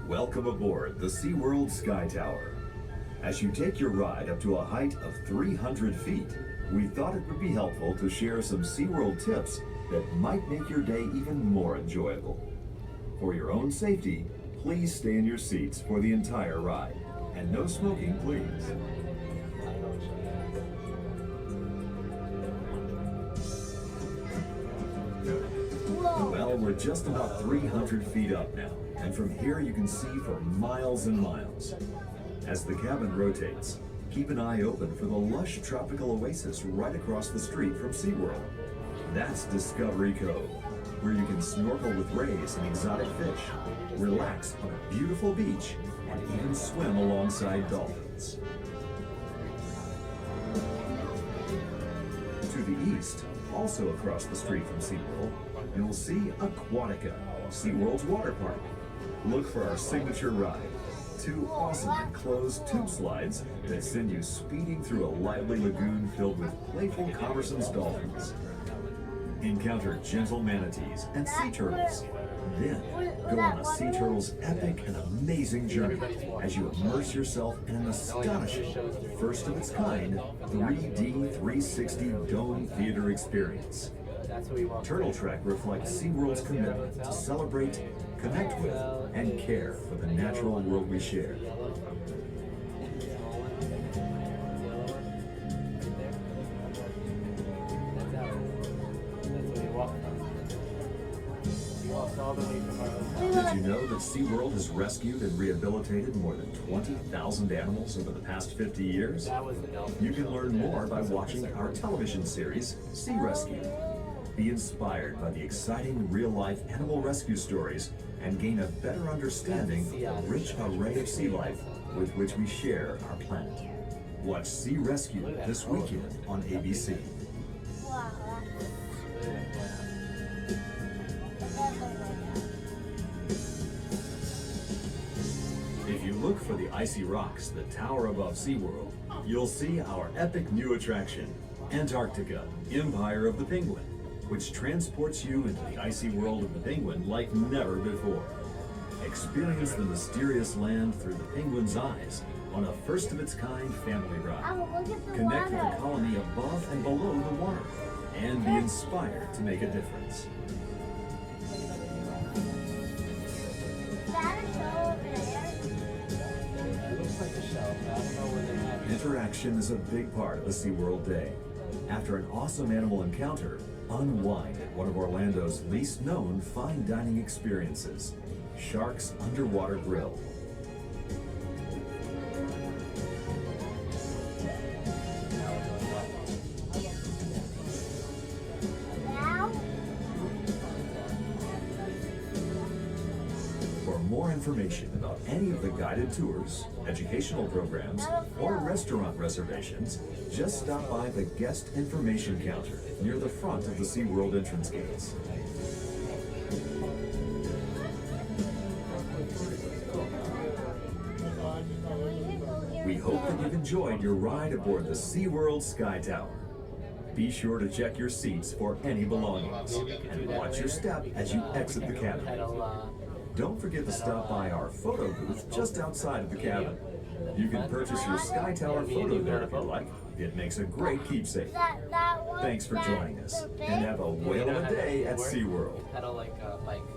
Welcome aboard the SeaWorld Skytower. As you take your ride up to a height of 300 feet, we thought it would be helpful to share some SeaWorld tips that might make your day even more enjoyable. For your own safety, please stay in your seats for the entire ride. And no smoking, please. Well, we're just about 300 feet up now, and from here you can see for miles and miles. As the cabin rotates, keep an eye open for the lush tropical oasis right across the street from SeaWorld. That's Discovery Cove, where you can snorkel with rays and exotic fish, relax on a beautiful beach, and even swim alongside dolphins. To the east, also across the street from SeaWorld, you'll see Aquatica, SeaWorld's water park. Look for our signature ride, 2 awesome enclosed tube slides that send you speeding through a lively lagoon filled with playful conversant dolphins. Encounter gentle manatees and sea turtles. Then, go on a sea turtle's epic and amazing journey as you immerse yourself in an astonishing, first-of-its-kind 3D 360 dome theater experience. Turtle Trek reflects SeaWorld's commitment to celebrate, connect with, and care for the natural world we share. Did you know that SeaWorld has rescued and rehabilitated more than 20,000 animals over the past 50 years? You can learn more by watching our television series, Sea Rescue. Be inspired by the exciting real-life animal rescue stories and gain a better understanding of the rich array of sea life with which we share our planet. Watch Sea Rescue this weekend on ABC. If you look for the icy rocks that tower above SeaWorld, you'll see our epic new attraction, Antarctica, Empire of the Penguin, which transports you into the icy world of the penguin like never before. Experience the mysterious land through the penguin's eyes on a first-of-its-kind family ride. Connect with the colony above and below the water, and be inspired to make a difference. Interaction is a big part of a SeaWorld day. After an awesome animal encounter, unwind at one of Orlando's least known fine dining experiences, Shark's Underwater Grill. For more information about any of the guided tours, educational programs, or restaurant reservations, just stop by the guest information counter near the front of the SeaWorld entrance gates. We hope that you've enjoyed your ride aboard the SeaWorld Skytower. Be sure to check your seats for any belongings and watch your step as you exit the cabin. Don't forget to stop by our photo booth just outside of the cabin. You can purchase your Skytower photo there if you like. It makes a great keepsake. Thanks for joining us, and have a whale of a day at SeaWorld.